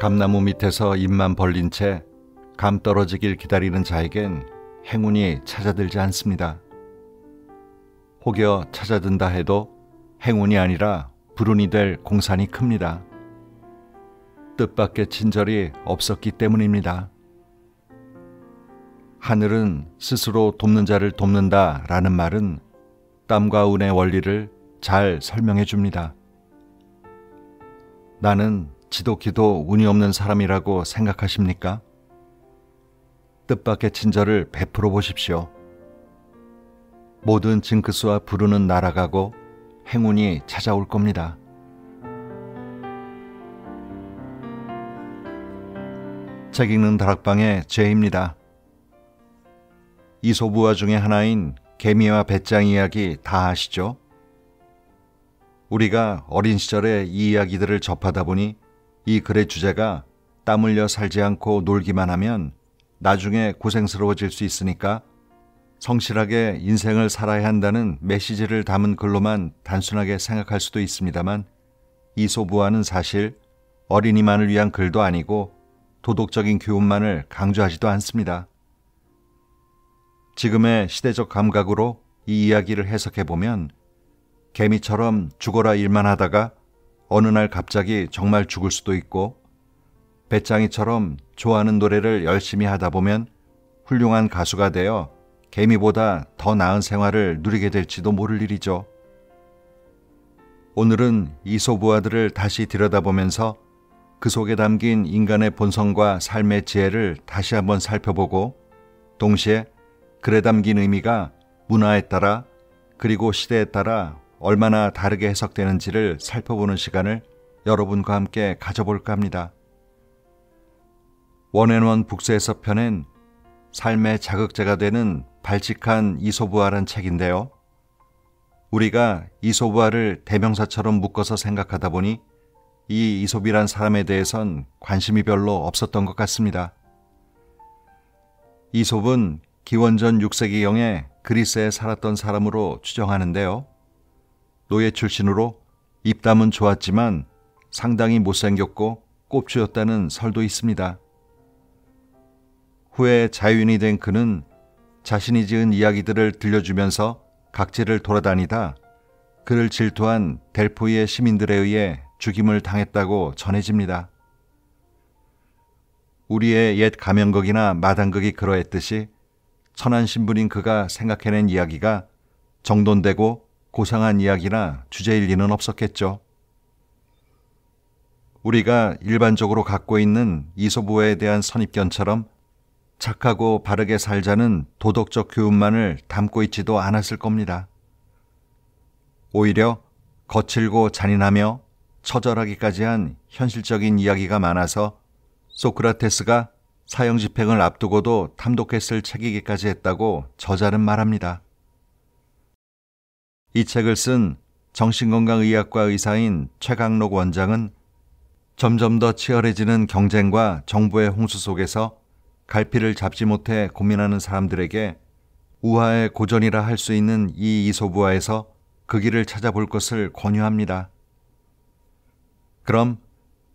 감나무 밑에서 입만 벌린 채 감 떨어지길 기다리는 자에겐 행운이 찾아들지 않습니다. 혹여 찾아든다 해도 행운이 아니라 불운이 될 공산이 큽니다. 뜻밖의 친절이 없었기 때문입니다. 하늘은 스스로 돕는 자를 돕는다라는 말은 땀과 운의 원리를 잘 설명해 줍니다. 나는 지독히도 운이 없는 사람이라고 생각하십니까? 뜻밖의 친절을 베풀어 보십시오. 모든 징크스와 불운은 날아가고 행운이 찾아올 겁니다. 책 읽는 다락방의 제입니다. 이솝우화 중에 하나인 개미와 배짱 이야기 다 아시죠? 우리가 어린 시절에 이 이야기들을 접하다 보니 이 글의 주제가 땀 흘려 살지 않고 놀기만 하면 나중에 고생스러워질 수 있으니까 성실하게 인생을 살아야 한다는 메시지를 담은 글로만 단순하게 생각할 수도 있습니다만 이솝우화는 사실 어린이만을 위한 글도 아니고 도덕적인 교훈만을 강조하지도 않습니다. 지금의 시대적 감각으로 이 이야기를 해석해보면 개미처럼 죽어라 일만 하다가 어느 날 갑자기 정말 죽을 수도 있고 배짱이처럼 좋아하는 노래를 열심히 하다 보면 훌륭한 가수가 되어 개미보다 더 나은 생활을 누리게 될지도 모를 일이죠. 오늘은 이솝우화들을 다시 들여다보면서 그 속에 담긴 인간의 본성과 삶의 지혜를 다시 한번 살펴보고 동시에 글에 담긴 의미가 문화에 따라 그리고 시대에 따라 얼마나 다르게 해석되는지를 살펴보는 시간을 여러분과 함께 가져볼까 합니다. 원앤원 북스에서 펴낸 삶의 자극제가 되는 발칙한 이솝우화란 책인데요. 우리가 이솝우화를 대명사처럼 묶어서 생각하다 보니 이 이솝이란 사람에 대해선 관심이 별로 없었던 것 같습니다. 이솝은 기원전 6세기경에 그리스에 살았던 사람으로 추정하는데요. 노예 출신으로 입담은 좋았지만 상당히 못생겼고 꼽주였다는 설도 있습니다. 후에 자유인이 된 그는 자신이 지은 이야기들을 들려주면서 각지를 돌아다니다 그를 질투한 델포이의 시민들에 의해 죽임을 당했다고 전해집니다. 우리의 옛 가면극이나 마당극이 그러했듯이 천한 신분인 그가 생각해낸 이야기가 정돈되고 고상한 이야기나 주제일 리는 없었겠죠. 우리가 일반적으로 갖고 있는 이솝우화에 대한 선입견처럼 착하고 바르게 살자는 도덕적 교훈만을 담고 있지도 않았을 겁니다. 오히려 거칠고 잔인하며 처절하기까지 한 현실적인 이야기가 많아서 소크라테스가 사형 집행을 앞두고도 탐독했을 책이기까지 했다고 저자는 말합니다. 이 책을 쓴 정신건강의학과 의사인 최강록 원장은 점점 더 치열해지는 경쟁과 정부의 홍수 속에서 갈피를 잡지 못해 고민하는 사람들에게 우화의 고전이라 할 수 있는 이 이솝우화에서 그 길을 찾아볼 것을 권유합니다. 그럼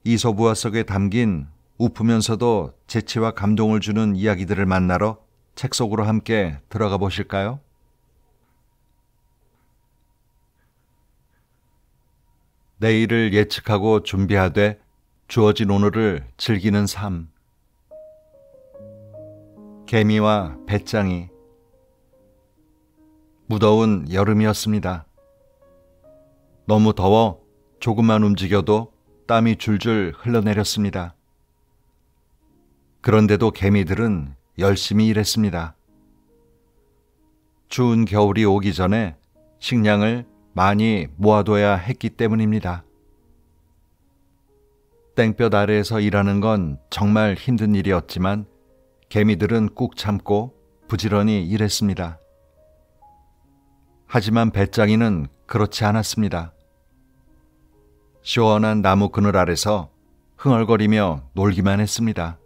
이솝우화 속에 담긴 우프면서도 재치와 감동을 주는 이야기들을 만나러 책 속으로 함께 들어가 보실까요? 내일을 예측하고 준비하되 주어진 오늘을 즐기는 삶. 개미와 배짱이. 무더운 여름이었습니다. 너무 더워 조금만 움직여도 땀이 줄줄 흘러내렸습니다. 그런데도 개미들은 열심히 일했습니다. 추운 겨울이 오기 전에 식량을 많이 모아둬야 했기 때문입니다. 땡볕 아래에서 일하는 건 정말 힘든 일이었지만 개미들은 꾹 참고 부지런히 일했습니다. 하지만 배짱이는 그렇지 않았습니다. 시원한 나무 그늘 아래서 흥얼거리며 놀기만 했습니다.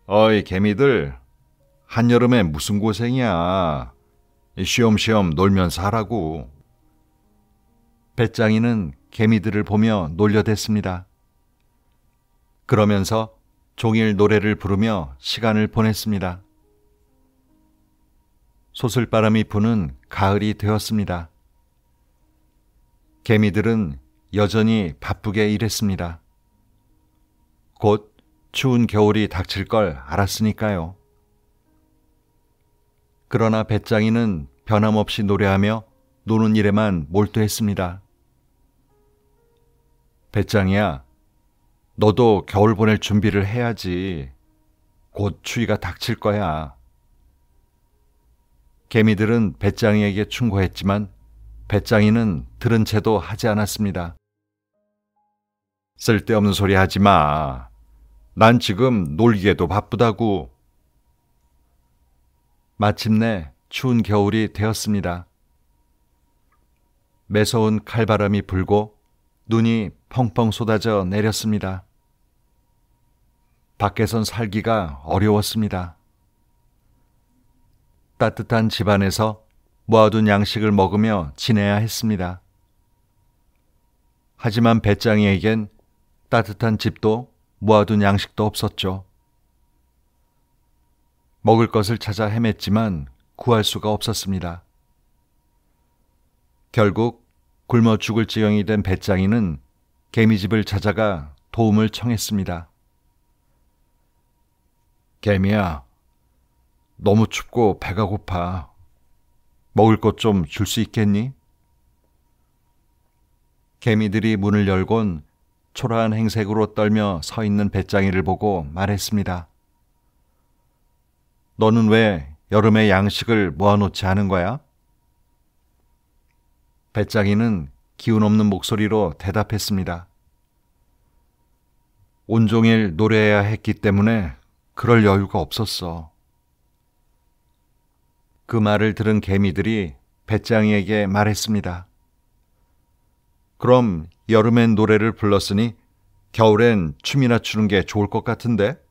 어이 개미들, 한여름에 무슨 고생이야. 쉬엄쉬엄 놀면서 하라고. 배짱이는 개미들을 보며 놀려댔습니다. 그러면서 종일 노래를 부르며 시간을 보냈습니다. 소슬바람이 부는 가을이 되었습니다. 개미들은 여전히 바쁘게 일했습니다. 곧 추운 겨울이 닥칠 걸 알았으니까요. 그러나 배짱이는 변함없이 노래하며 노는 일에만 몰두했습니다. 배짱이야, 너도 겨울 보낼 준비를 해야지. 곧 추위가 닥칠 거야. 개미들은 배짱이에게 충고했지만 배짱이는 들은 채도 하지 않았습니다. 쓸데없는 소리 하지 마. 난 지금 놀기에도 바쁘다고. 마침내 추운 겨울이 되었습니다. 매서운 칼바람이 불고 눈이 펑펑 쏟아져 내렸습니다. 밖에선 살기가 어려웠습니다. 따뜻한 집안에서 모아둔 양식을 먹으며 지내야 했습니다. 하지만 배짱이에겐 따뜻한 집도 모아둔 양식도 없었죠. 먹을 것을 찾아 헤맸지만 구할 수가 없었습니다. 결국 굶어 죽을 지경이 된 배짱이는 개미집을 찾아가 도움을 청했습니다. 개미야, 너무 춥고 배가 고파. 먹을 것 좀 줄 수 있겠니? 개미들이 문을 열곤 초라한 행색으로 떨며 서 있는 배짱이를 보고 말했습니다. 너는 왜 여름에 양식을 모아놓지 않은 거야? 배짱이는 기운 없는 목소리로 대답했습니다. 온종일 노래해야 했기 때문에 그럴 여유가 없었어. 그 말을 들은 개미들이 배짱이에게 말했습니다. 그럼 여름엔 노래를 불렀으니 겨울엔 춤이나 추는 게 좋을 것 같은데?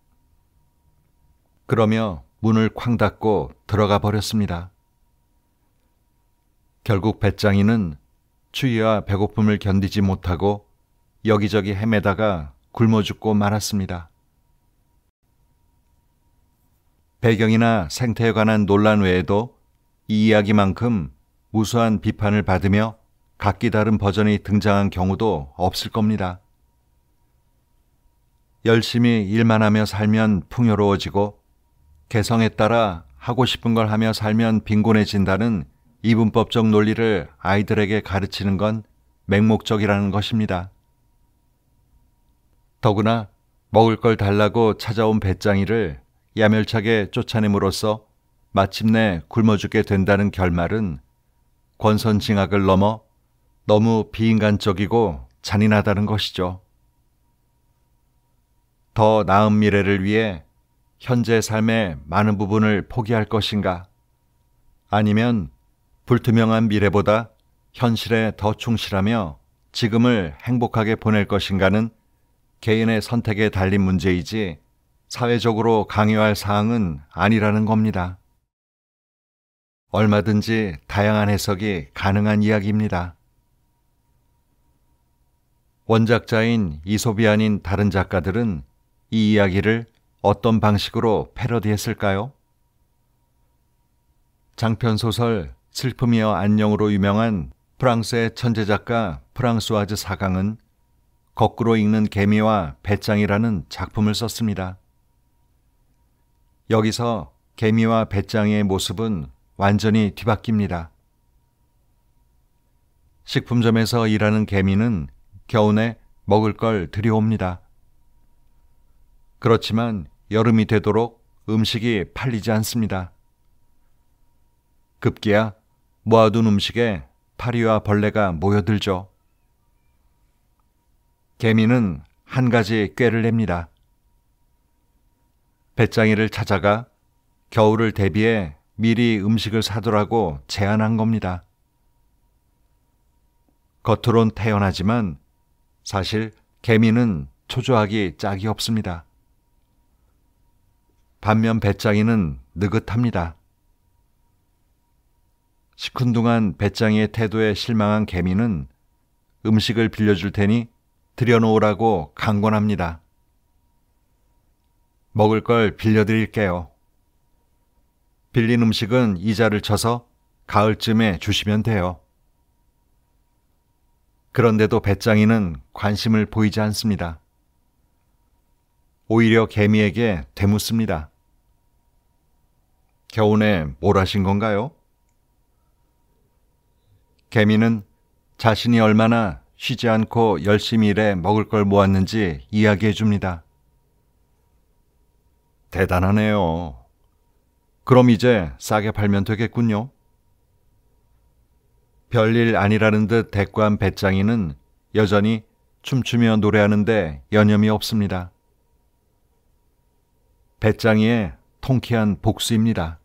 그러며 문을 쾅 닫고 들어가 버렸습니다. 결국 배짱이는 추위와 배고픔을 견디지 못하고 여기저기 헤매다가 굶어 죽고 말았습니다. 배경이나 생태에 관한 논란 외에도 이 이야기만큼 무수한 비판을 받으며 각기 다른 버전이 등장한 경우도 없을 겁니다. 열심히 일만 하며 살면 풍요로워지고 개성에 따라 하고 싶은 걸 하며 살면 빈곤해진다는 이분법적 논리를 아이들에게 가르치는 건 맹목적이라는 것입니다. 더구나 먹을 걸 달라고 찾아온 배짱이를 야멸차게 쫓아냄으로써 마침내 굶어 죽게 된다는 결말은 권선징악을 넘어 너무 비인간적이고 잔인하다는 것이죠. 더 나은 미래를 위해 현재 삶의 많은 부분을 포기할 것인가? 아니면 불투명한 미래보다 현실에 더 충실하며 지금을 행복하게 보낼 것인가는 개인의 선택에 달린 문제이지 사회적으로 강요할 사항은 아니라는 겁니다. 얼마든지 다양한 해석이 가능한 이야기입니다. 원작자인 이솝이 아닌 다른 작가들은 이 이야기를 어떤 방식으로 패러디했을까요? 장편소설 슬픔이여 안녕으로 유명한 프랑스의 천재작가 프랑수아즈 사강은 거꾸로 읽는 개미와 배짱이라는 작품을 썼습니다. 여기서 개미와 배짱이의 모습은 완전히 뒤바뀝니다. 식품점에서 일하는 개미는 겨우내 먹을 걸 들여옵니다. 그렇지만 여름이 되도록 음식이 팔리지 않습니다. 급기야 모아둔 음식에 파리와 벌레가 모여들죠. 개미는 한 가지 꾀를 냅니다. 배짱이를 찾아가 겨울을 대비해 미리 음식을 사두라고 제안한 겁니다. 겉으론 태연하지만 사실 개미는 초조하기 짝이 없습니다. 반면 배짱이는 느긋합니다. 시큰둥한 배짱이의 태도에 실망한 개미는 음식을 빌려줄 테니 들여놓으라고 강권합니다. 먹을 걸 빌려드릴게요. 빌린 음식은 이자를 쳐서 가을쯤에 주시면 돼요. 그런데도 배짱이는 관심을 보이지 않습니다. 오히려 개미에게 되묻습니다. 겨우내 뭘 하신 건가요? 개미는 자신이 얼마나 쉬지 않고 열심히 일해 먹을 걸 모았는지 이야기해 줍니다. 대단하네요. 그럼 이제 싸게 팔면 되겠군요. 별일 아니라는 듯 대꾸한 배짱이는 여전히 춤추며 노래하는데 여념이 없습니다. 배짱이의 통쾌한 복수입니다.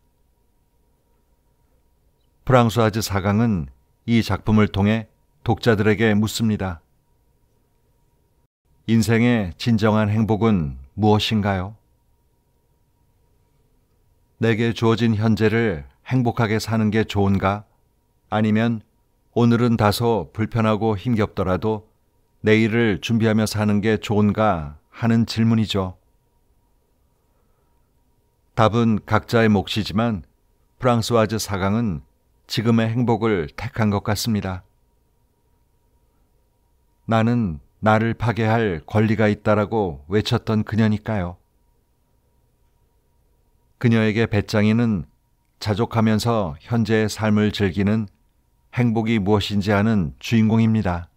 프랑소아즈 사강은 이 작품을 통해 독자들에게 묻습니다. 인생의 진정한 행복은 무엇인가요? 내게 주어진 현재를 행복하게 사는 게 좋은가? 아니면 오늘은 다소 불편하고 힘겹더라도 내일을 준비하며 사는 게 좋은가 하는 질문이죠. 답은 각자의 몫이지만 프랑소아즈 사강은 지금의 행복을 택한 것 같습니다. 나는 나를 파괴할 권리가 있다라고 외쳤던 그녀니까요. 그녀에게 배짱이는 자족하면서 현재의 삶을 즐기는 행복이 무엇인지 아는 주인공입니다.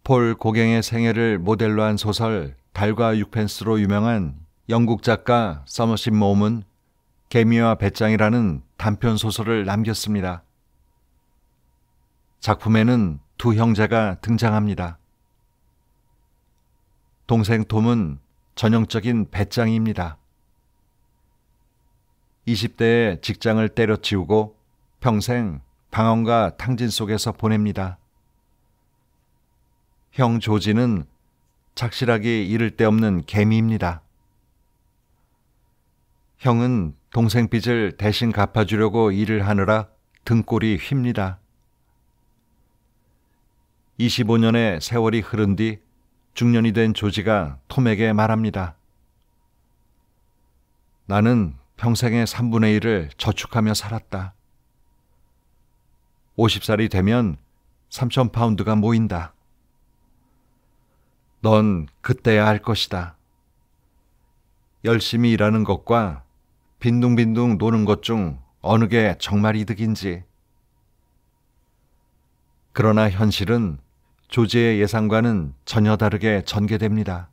폴 고갱의 생애를 모델로 한 소설 달과 육펜스로 유명한 영국 작가 서머십 모음은 개미와 배짱이라는 단편 소설을 남겼습니다. 작품에는 두 형제가 등장합니다. 동생 톰은 전형적인 배짱이입니다. 20대에 직장을 때려치우고 평생 방황과 탕진 속에서 보냅니다. 형 조지는 착실하게 잃을 데 없는 개미입니다. 형은 동생 빚을 대신 갚아주려고 일을 하느라 등골이 휩니다. 25년의 세월이 흐른 뒤 중년이 된 조지가 톰에게 말합니다. 나는 평생의 3분의 1을 저축하며 살았다. 50살이 되면 3,000파운드가 모인다. 넌 그때야 알 것이다. 열심히 일하는 것과 빈둥빈둥 노는 것 중 어느 게 정말 이득인지. 그러나 현실은 조지의 예상과는 전혀 다르게 전개됩니다.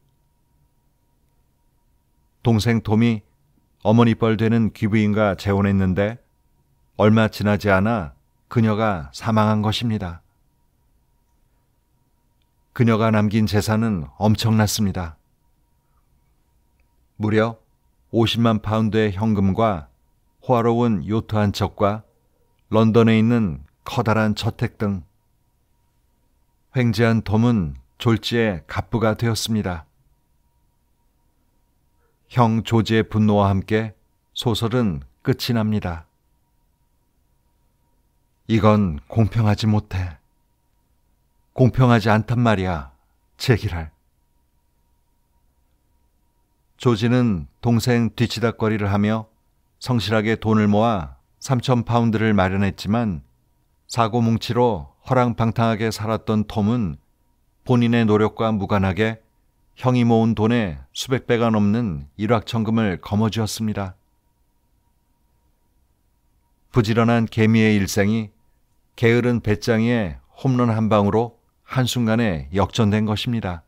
동생 톰이 어머니 뻘 되는 귀부인과 재혼했는데 얼마 지나지 않아 그녀가 사망한 것입니다. 그녀가 남긴 재산은 엄청났습니다. 무려 50만 파운드의 현금과 호화로운 요트 한 척과 런던에 있는 커다란 저택 등. 횡재한 톰은 졸지에 갑부가 되었습니다. 형 조지의 분노와 함께 소설은 끝이 납니다. 이건 공평하지 못해. 공평하지 않단 말이야, 제기랄. 조지는 동생 뒤치다꺼리를 하며 성실하게 돈을 모아 3,000파운드를 마련했지만 사고뭉치로 허랑방탕하게 살았던 톰은 본인의 노력과 무관하게 형이 모은 돈의 수백 배가 넘는 일확천금을 거머쥐었습니다. 부지런한 개미의 일생이 게으른 배짱이의 홈런 한 방으로 한순간에 역전된 것입니다.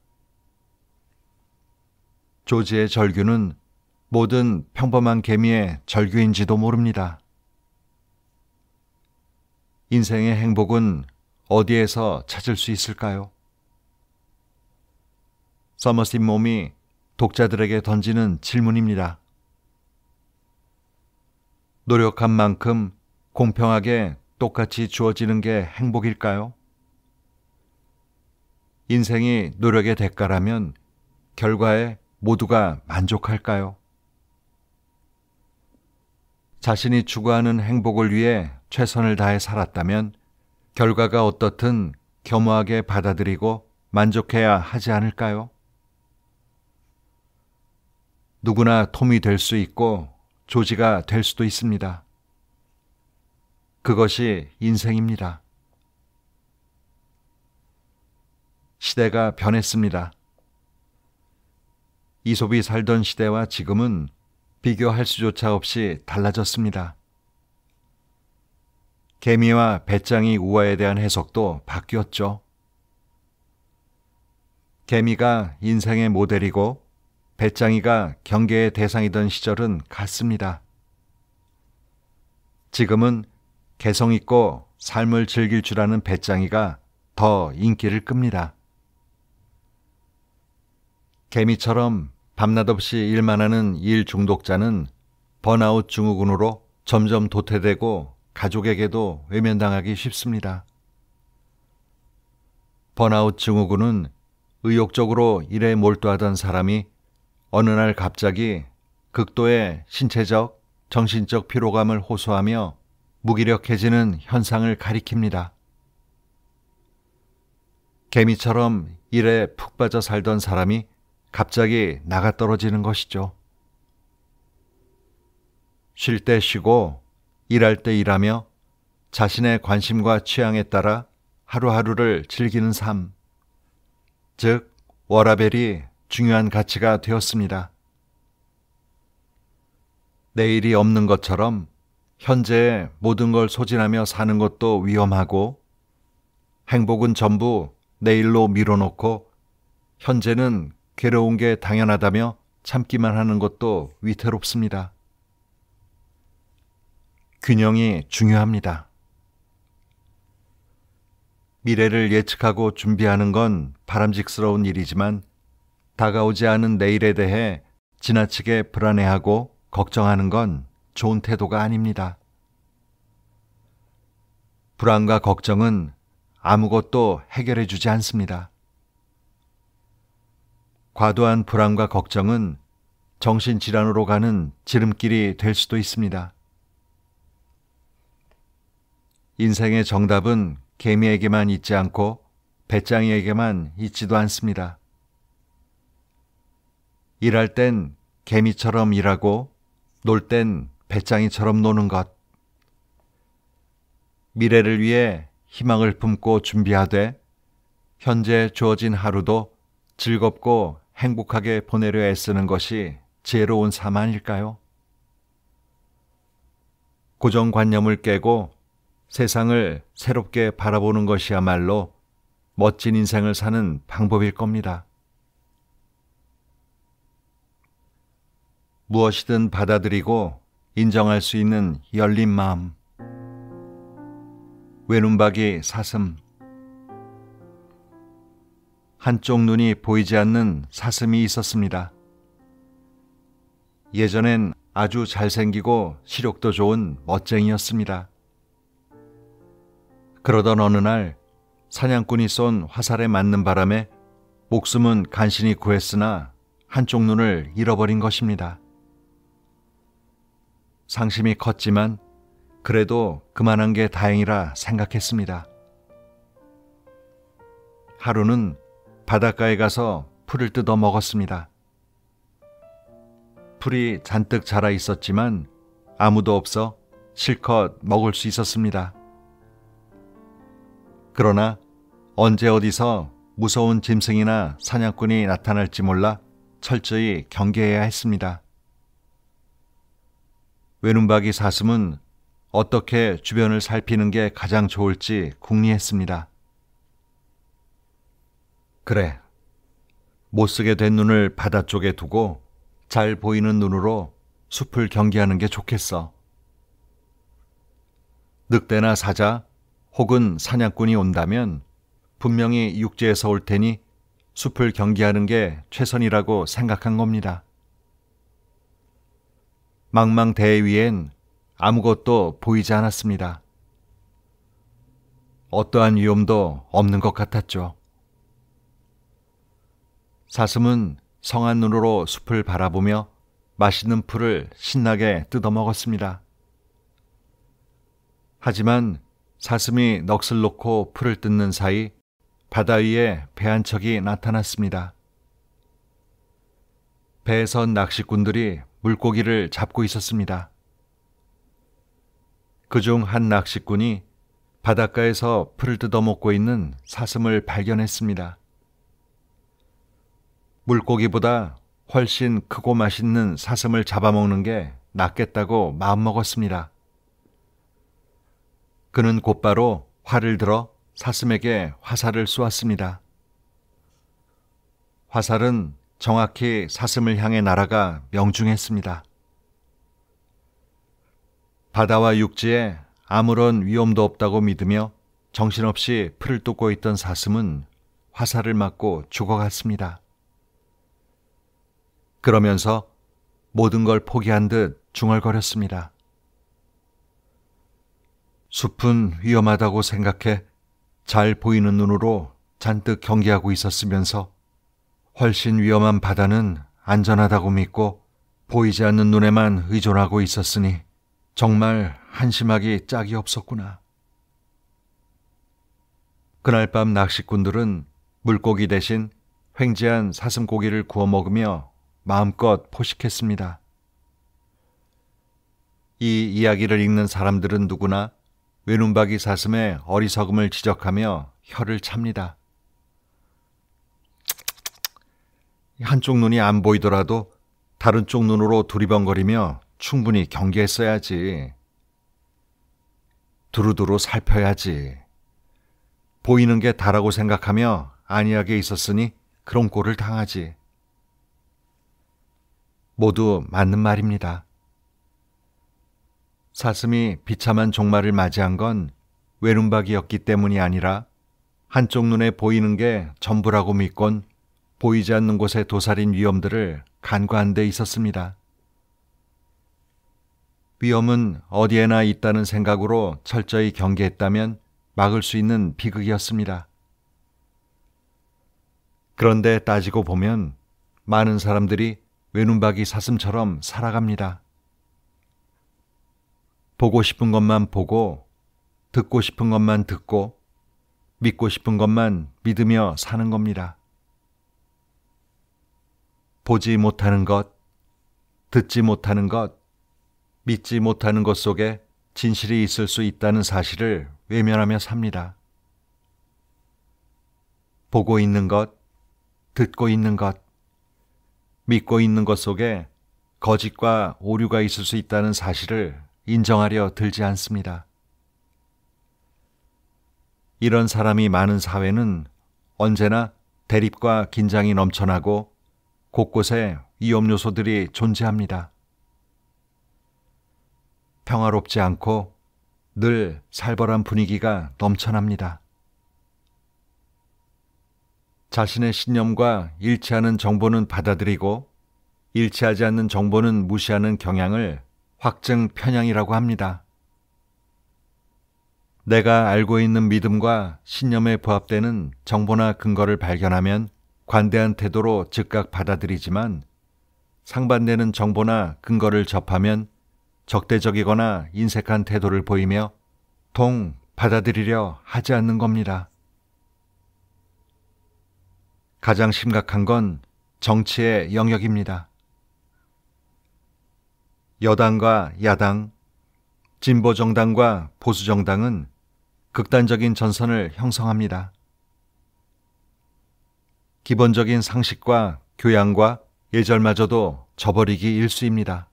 조지의 절규는 모든 평범한 개미의 절규인지도 모릅니다. 인생의 행복은 어디에서 찾을 수 있을까요? 서머십 몸이 독자들에게 던지는 질문입니다. 노력한 만큼 공평하게 똑같이 주어지는 게 행복일까요? 인생이 노력의 대가라면 결과에 모두가 만족할까요? 자신이 추구하는 행복을 위해 최선을 다해 살았다면 결과가 어떻든 겸허하게 받아들이고 만족해야 하지 않을까요? 누구나 톰이 될 수 있고 조지가 될 수도 있습니다. 그것이 인생입니다. 시대가 변했습니다. 이솝이 살던 시대와 지금은 비교할 수조차 없이 달라졌습니다. 개미와 배짱이 우화에 대한 해석도 바뀌었죠. 개미가 인생의 모델이고 배짱이가 경계의 대상이던 시절은 같습니다. 지금은 개성 있고 삶을 즐길 줄 아는 배짱이가 더 인기를 끕니다. 개미처럼 밤낮 없이 일만 하는 일 중독자는 번아웃 증후군으로 점점 도태되고 가족에게도 외면당하기 쉽습니다. 번아웃 증후군은 의욕적으로 일에 몰두하던 사람이 어느 날 갑자기 극도의 신체적, 정신적 피로감을 호소하며 무기력해지는 현상을 가리킵니다. 개미처럼 일에 푹 빠져 살던 사람이 갑자기 나가떨어지는 것이죠. 쉴 때 쉬고 일할 때 일하며 자신의 관심과 취향에 따라 하루하루를 즐기는 삶, 즉 워라밸이 중요한 가치가 되었습니다. 내일이 없는 것처럼 현재의 모든 걸 소진하며 사는 것도 위험하고 행복은 전부 내일로 미뤄놓고 현재는 괴로운 게 당연하다며 참기만 하는 것도 위태롭습니다. 균형이 중요합니다. 미래를 예측하고 준비하는 건 바람직스러운 일이지만 다가오지 않은 내일에 대해 지나치게 불안해하고 걱정하는 건 좋은 태도가 아닙니다. 불안과 걱정은 아무것도 해결해 주지 않습니다. 과도한 불안과 걱정은 정신질환으로 가는 지름길이 될 수도 있습니다. 인생의 정답은 개미에게만 있지 않고 배짱이에게만 있지도 않습니다. 일할 땐 개미처럼 일하고 놀 땐 배짱이처럼 노는 것. 미래를 위해 희망을 품고 준비하되 현재 주어진 하루도 즐겁고 행복하게 보내려 애쓰는 것이 지혜로운 삶 아닐까요? 고정관념을 깨고 세상을 새롭게 바라보는 것이야말로 멋진 인생을 사는 방법일 겁니다. 무엇이든 받아들이고 인정할 수 있는 열린 마음. 외눈박이 사슴. 한쪽 눈이 보이지 않는 사슴이 있었습니다. 예전엔 아주 잘생기고 시력도 좋은 멋쟁이였습니다. 그러던 어느 날 사냥꾼이 쏜 화살에 맞는 바람에 목숨은 간신히 구했으나 한쪽 눈을 잃어버린 것입니다. 상심이 컸지만 그래도 그만한 게 다행이라 생각했습니다. 하루는 바닷가에 가서 풀을 뜯어 먹었습니다. 풀이 잔뜩 자라 있었지만 아무도 없어 실컷 먹을 수 있었습니다. 그러나 언제 어디서 무서운 짐승이나 사냥꾼이 나타날지 몰라 철저히 경계해야 했습니다. 외눈박이 사슴은 어떻게 주변을 살피는 게 가장 좋을지 궁리했습니다. 그래, 못쓰게 된 눈을 바다 쪽에 두고 잘 보이는 눈으로 숲을 경계하는 게 좋겠어. 늑대나 사자 혹은 사냥꾼이 온다면 분명히 육지에서 올 테니 숲을 경계하는 게 최선이라고 생각한 겁니다. 망망대해 위엔 아무것도 보이지 않았습니다. 어떠한 위험도 없는 것 같았죠. 사슴은 성한 눈으로 숲을 바라보며 맛있는 풀을 신나게 뜯어먹었습니다. 하지만 사슴이 넋을 놓고 풀을 뜯는 사이 바다 위에 배 한 척이 나타났습니다. 배에선 낚시꾼들이 물고기를 잡고 있었습니다. 그중 한 낚시꾼이 바닷가에서 풀을 뜯어먹고 있는 사슴을 발견했습니다. 물고기보다 훨씬 크고 맛있는 사슴을 잡아먹는 게 낫겠다고 마음먹었습니다. 그는 곧바로 활을 들어 사슴에게 화살을 쏘았습니다. 화살은 정확히 사슴을 향해 날아가 명중했습니다. 바다와 육지에 아무런 위험도 없다고 믿으며 정신없이 풀을 뜯고 있던 사슴은 화살을 맞고 죽어갔습니다. 그러면서 모든 걸 포기한 듯 중얼거렸습니다. 숲은 위험하다고 생각해 잘 보이는 눈으로 잔뜩 경계하고 있었으면서 훨씬 위험한 바다는 안전하다고 믿고 보이지 않는 눈에만 의존하고 있었으니 정말 한심하기 짝이 없었구나. 그날 밤 낚시꾼들은 물고기 대신 횡재한 사슴고기를 구워 먹으며 마음껏 포식했습니다. 이 이야기를 읽는 사람들은 누구나 외눈박이 사슴의 어리석음을 지적하며 혀를 찹니다. 한쪽 눈이 안 보이더라도 다른 쪽 눈으로 두리번거리며 충분히 경계했어야지. 두루두루 살펴야지. 보이는 게 다라고 생각하며 안이하게 있었으니 그런 꼴을 당하지. 모두 맞는 말입니다. 사슴이 비참한 종말을 맞이한 건 외눈박이였기 때문이 아니라 한쪽 눈에 보이는 게 전부라고 믿곤 보이지 않는 곳의 도살인 위험들을 간과한 데 있었습니다. 위험은 어디에나 있다는 생각으로 철저히 경계했다면 막을 수 있는 비극이었습니다. 그런데 따지고 보면 많은 사람들이 외눈박이 사슴처럼 살아갑니다. 보고 싶은 것만 보고, 듣고 싶은 것만 듣고, 믿고 싶은 것만 믿으며 사는 겁니다. 보지 못하는 것, 듣지 못하는 것, 믿지 못하는 것 속에 진실이 있을 수 있다는 사실을 외면하며 삽니다. 보고 있는 것, 듣고 있는 것, 믿고 있는 것 속에 거짓과 오류가 있을 수 있다는 사실을 인정하려 들지 않습니다. 이런 사람이 많은 사회는 언제나 대립과 긴장이 넘쳐나고 곳곳에 위험 요소들이 존재합니다. 평화롭지 않고 늘 살벌한 분위기가 넘쳐납니다. 자신의 신념과 일치하는 정보는 받아들이고 일치하지 않는 정보는 무시하는 경향을 확증 편향이라고 합니다. 내가 알고 있는 믿음과 신념에 부합되는 정보나 근거를 발견하면 관대한 태도로 즉각 받아들이지만 상반되는 정보나 근거를 접하면 적대적이거나 인색한 태도를 보이며 통 받아들이려 하지 않는 겁니다. 가장 심각한 건 정치의 영역입니다. 여당과 야당, 진보정당과 보수정당은 극단적인 전선을 형성합니다. 기본적인 상식과 교양과 예절마저도 저버리기 일쑤입니다.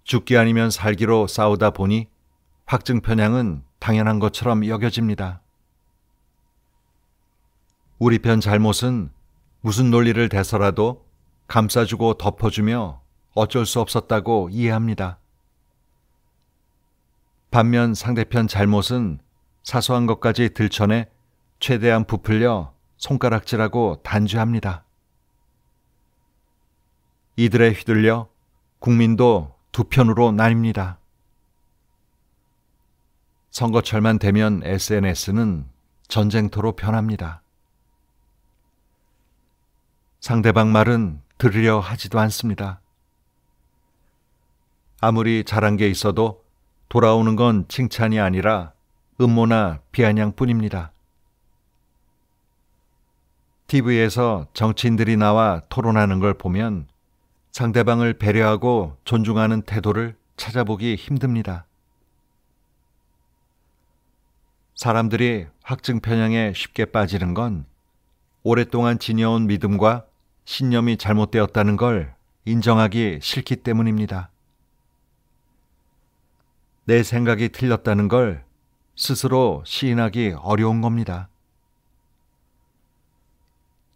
죽기 아니면 살기로 싸우다 보니 확증 편향은 당연한 것처럼 여겨집니다. 우리 편 잘못은 무슨 논리를 대서라도 감싸주고 덮어주며 어쩔 수 없었다고 이해합니다. 반면 상대편 잘못은 사소한 것까지 들춰내 최대한 부풀려 손가락질하고 단죄합니다. 이들에 휘둘려 국민도 두 편으로 나뉩니다. 선거철만 되면 SNS는 전쟁터로 변합니다. 상대방 말은 들으려 하지도 않습니다. 아무리 잘한 게 있어도 돌아오는 건 칭찬이 아니라 음모나 비아냥뿐입니다. TV에서 정치인들이 나와 토론하는 걸 보면 상대방을 배려하고 존중하는 태도를 찾아보기 힘듭니다. 사람들이 확증 편향에 쉽게 빠지는 건 오랫동안 지녀온 믿음과 신념이 잘못되었다는 걸 인정하기 싫기 때문입니다. 내 생각이 틀렸다는 걸 스스로 시인하기 어려운 겁니다.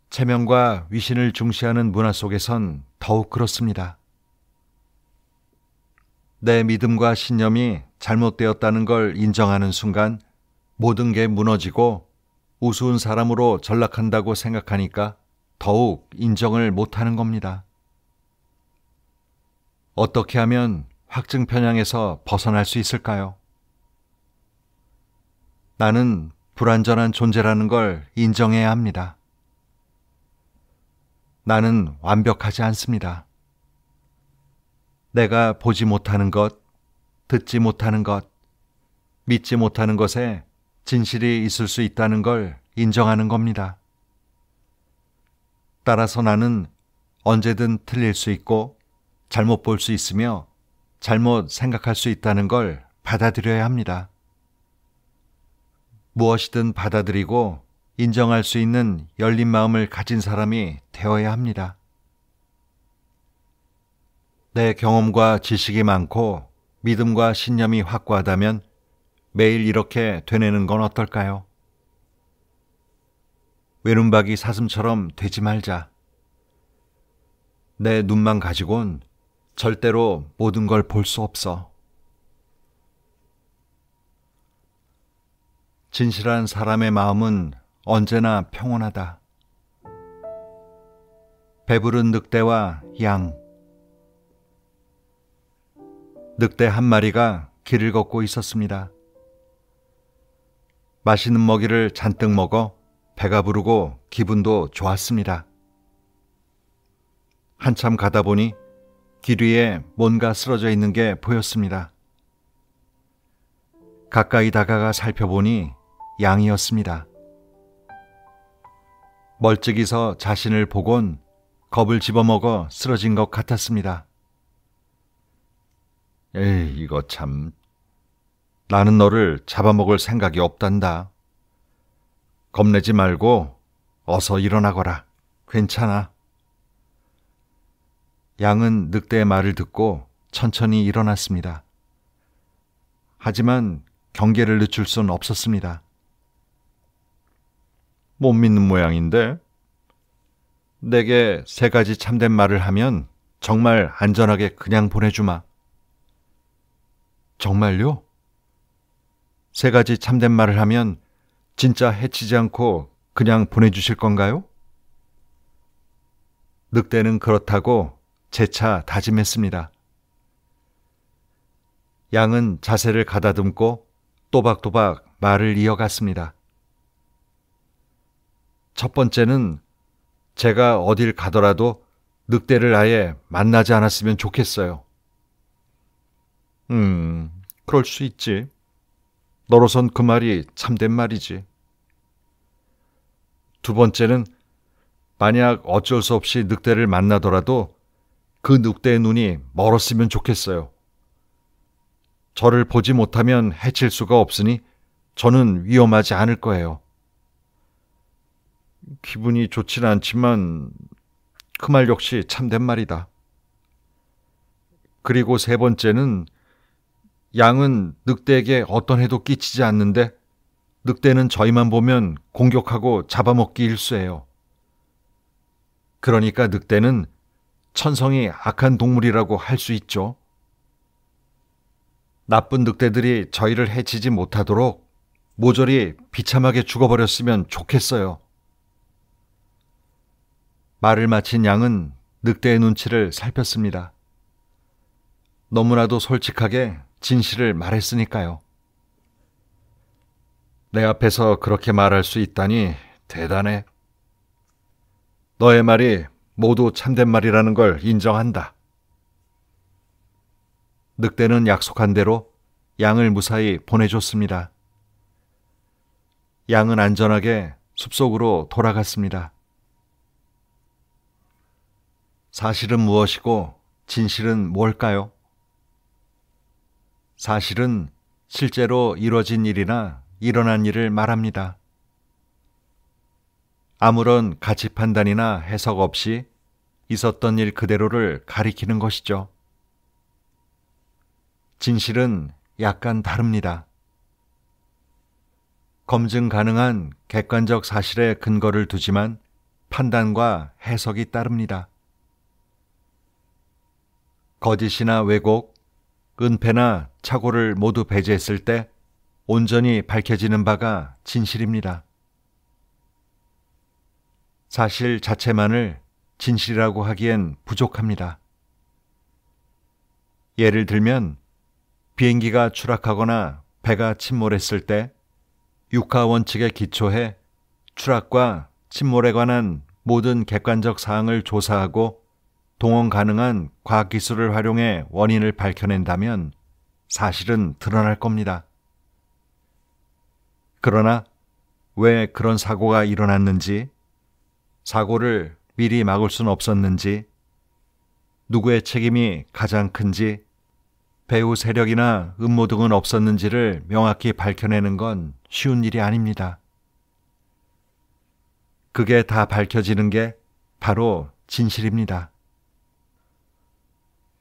체면과 위신을 중시하는 문화 속에선 더욱 그렇습니다. 내 믿음과 신념이 잘못되었다는 걸 인정하는 순간 모든 게 무너지고 우스운 사람으로 전락한다고 생각하니까 더욱 인정을 못하는 겁니다. 어떻게 하면 확증 편향에서 벗어날 수 있을까요? 나는 불완전한 존재라는 걸 인정해야 합니다. 나는 완벽하지 않습니다. 내가 보지 못하는 것, 듣지 못하는 것, 믿지 못하는 것에 진실이 있을 수 있다는 걸 인정하는 겁니다. 따라서 나는 언제든 틀릴 수 있고 잘못 볼 수 있으며 잘못 생각할 수 있다는 걸 받아들여야 합니다. 무엇이든 받아들이고 인정할 수 있는 열린 마음을 가진 사람이 되어야 합니다. 내 경험과 지식이 많고 믿음과 신념이 확고하다면 매일 이렇게 되뇌는 건 어떨까요? 외눈박이 사슴처럼 되지 말자. 내 눈만 가지곤 절대로 모든 걸 볼 수 없어. 진실한 사람의 마음은 언제나 평온하다. 배부른 늑대와 양. 늑대 한 마리가 길을 걷고 있었습니다. 맛있는 먹이를 잔뜩 먹어 배가 부르고 기분도 좋았습니다. 한참 가다 보니 길 위에 뭔가 쓰러져 있는 게 보였습니다. 가까이 다가가 살펴보니 양이었습니다. 멀찍이서 자신을 보곤 겁을 집어먹어 쓰러진 것 같았습니다. 에이, 이거 참. 나는 너를 잡아먹을 생각이 없단다. 겁내지 말고 어서 일어나거라. 괜찮아. 양은 늑대의 말을 듣고 천천히 일어났습니다. 하지만 경계를 늦출 순 없었습니다. 못 믿는 모양인데? 내게 3가지 참된 말을 하면 정말 안전하게 그냥 보내주마. 정말요? 3가지 참된 말을 하면 진짜 해치지 않고 그냥 보내주실 건가요? 늑대는 그렇다고 재차 다짐했습니다. 양은 자세를 가다듬고 또박또박 말을 이어갔습니다. 첫 번째는 제가 어딜 가더라도 늑대를 아예 만나지 않았으면 좋겠어요. 그럴 수 있지. 너로선 그 말이 참된 말이지. 두 번째는 만약 어쩔 수 없이 늑대를 만나더라도 그 늑대의 눈이 멀었으면 좋겠어요. 저를 보지 못하면 해칠 수가 없으니 저는 위험하지 않을 거예요. 기분이 좋지는 않지만 그 말 역시 참된 말이다. 그리고 3번째는 양은 늑대에게 어떤 해도 끼치지 않는데 늑대는 저희만 보면 공격하고 잡아먹기 일쑤예요. 그러니까 늑대는 천성이 악한 동물이라고 할 수 있죠. 나쁜 늑대들이 저희를 해치지 못하도록 모조리 비참하게 죽어버렸으면 좋겠어요. 말을 마친 양은 늑대의 눈치를 살폈습니다. 너무나도 솔직하게 진실을 말했으니까요. 내 앞에서 그렇게 말할 수 있다니 대단해. 너의 말이 모두 참된 말이라는 걸 인정한다. 늑대는 약속한 대로 양을 무사히 보내줬습니다. 양은 안전하게 숲속으로 돌아갔습니다. 사실은 무엇이고 진실은 뭘까요? 사실은 실제로 이루어진 일이나 일어난 일을 말합니다. 아무런 가치 판단이나 해석 없이 있었던 일 그대로를 가리키는 것이죠. 진실은 약간 다릅니다. 검증 가능한 객관적 사실에 근거를 두지만 판단과 해석이 따릅니다. 거짓이나 왜곡, 은폐나 착오를 모두 배제했을 때 온전히 밝혀지는 바가 진실입니다. 사실 자체만을 진실이라고 하기엔 부족합니다. 예를 들면 비행기가 추락하거나 배가 침몰했을 때 육하 원칙에 기초해 추락과 침몰에 관한 모든 객관적 사항을 조사하고 동원 가능한 과학기술을 활용해 원인을 밝혀낸다면 사실은 드러날 겁니다. 그러나 왜 그런 사고가 일어났는지, 사고를 미리 막을 수는 없었는지, 누구의 책임이 가장 큰지, 배후 세력이나 음모 등은 없었는지를 명확히 밝혀내는 건 쉬운 일이 아닙니다. 그게 다 밝혀지는 게 바로 진실입니다.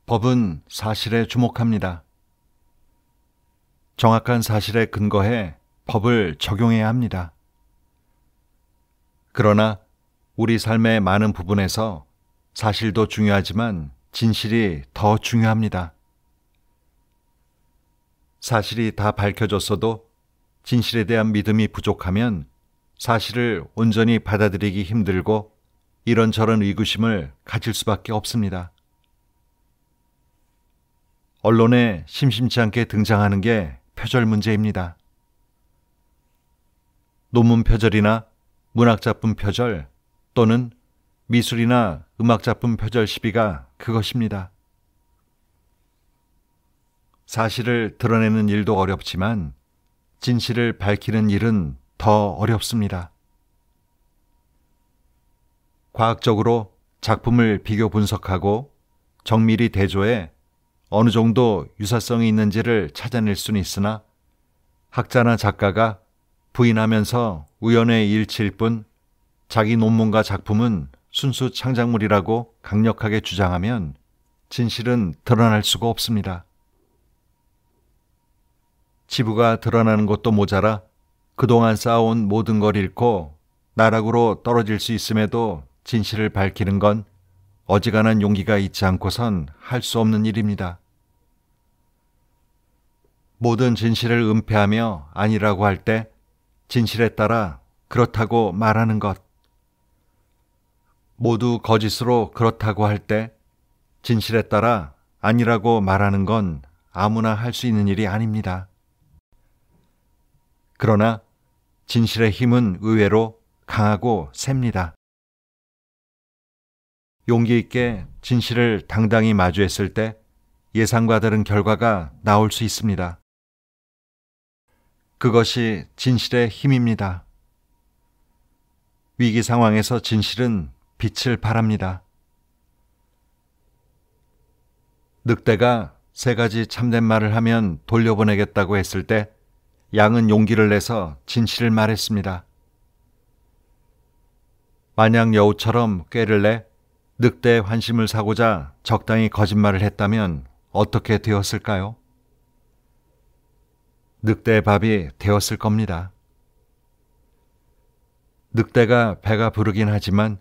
법은 사실에 주목합니다. 정확한 사실에 근거해 법을 적용해야 합니다. 그러나 우리 삶의 많은 부분에서 사실도 중요하지만 진실이 더 중요합니다. 사실이 다 밝혀졌어도 진실에 대한 믿음이 부족하면 사실을 온전히 받아들이기 힘들고 이런저런 의구심을 가질 수밖에 없습니다. 언론에 심심치 않게 등장하는 게 표절 문제입니다. 논문 표절이나 문학작품 표절 또는 미술이나 음악작품 표절 시비가 그것입니다. 사실을 드러내는 일도 어렵지만 진실을 밝히는 일은 더 어렵습니다. 과학적으로 작품을 비교 분석하고 정밀히 대조해 어느 정도 유사성이 있는지를 찾아낼 수는 있으나 학자나 작가가 부인하면서 우연의 일치일 뿐 자기 논문과 작품은 순수 창작물이라고 강력하게 주장하면 진실은 드러날 수가 없습니다. 치부가 드러나는 것도 모자라 그동안 쌓아온 모든 걸 잃고 나락으로 떨어질 수 있음에도 진실을 밝히는 건 어지간한 용기가 있지 않고선 할 수 없는 일입니다. 모든 진실을 은폐하며 아니라고 할 때 진실에 따라 그렇다고 말하는 것. 모두 거짓으로 그렇다고 할 때 진실에 따라 아니라고 말하는 건 아무나 할 수 있는 일이 아닙니다. 그러나 진실의 힘은 의외로 강하고 셉니다. 용기 있게 진실을 당당히 마주했을 때 예상과 다른 결과가 나올 수 있습니다. 그것이 진실의 힘입니다. 위기 상황에서 진실은 빛을 발합니다. 늑대가 3가지 참된 말을 하면 돌려보내겠다고 했을 때 양은 용기를 내서 진실을 말했습니다. 만약 여우처럼 꾀를 내 늑대의 환심을 사고자 적당히 거짓말을 했다면 어떻게 되었을까요? 늑대의 밥이 되었을 겁니다. 늑대가 배가 부르긴 하지만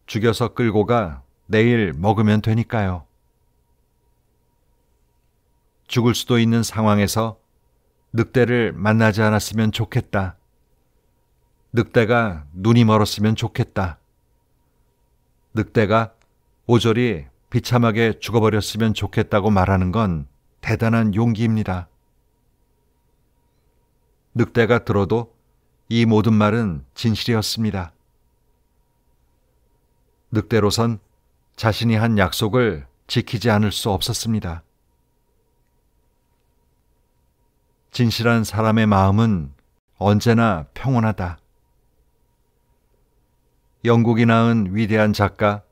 죽여서 끌고 가 내일 먹으면 되니까요. 죽을 수도 있는 상황에서 늑대를 만나지 않았으면 좋겠다. 늑대가 눈이 멀었으면 좋겠다. 늑대가 오저리 비참하게 죽어버렸으면 좋겠다고 말하는 건 대단한 용기입니다. 늑대가 들어도 이 모든 말은 진실이었습니다. 늑대로선 자신이 한 약속을 지키지 않을 수 없었습니다. 진실한 사람의 마음은 언제나 평온하다. 영국이 낳은 위대한 작가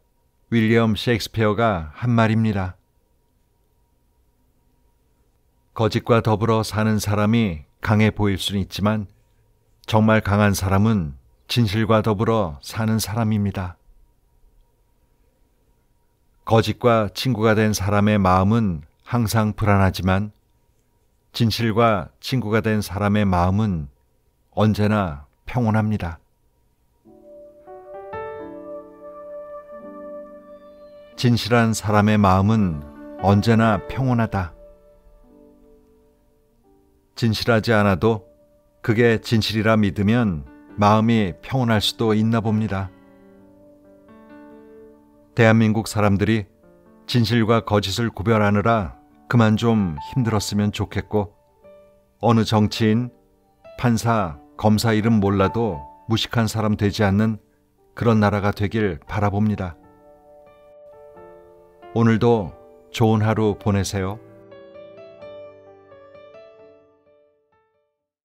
윌리엄 셰익스피어가 한 말입니다. 거짓과 더불어 사는 사람이 강해 보일 수는 있지만 정말 강한 사람은 진실과 더불어 사는 사람입니다. 거짓과 친구가 된 사람의 마음은 항상 불안하지만 진실과 친구가 된 사람의 마음은 언제나 평온합니다. 진실한 사람의 마음은 언제나 평온하다. 진실하지 않아도 그게 진실이라 믿으면 마음이 평온할 수도 있나 봅니다. 대한민국 사람들이 진실과 거짓을 구별하느라 그만 좀 힘들었으면 좋겠고, 어느 정치인, 판사, 검사 이름 몰라도 무식한 사람 되지 않는 그런 나라가 되길 바라봅니다. 오늘도 좋은 하루 보내세요.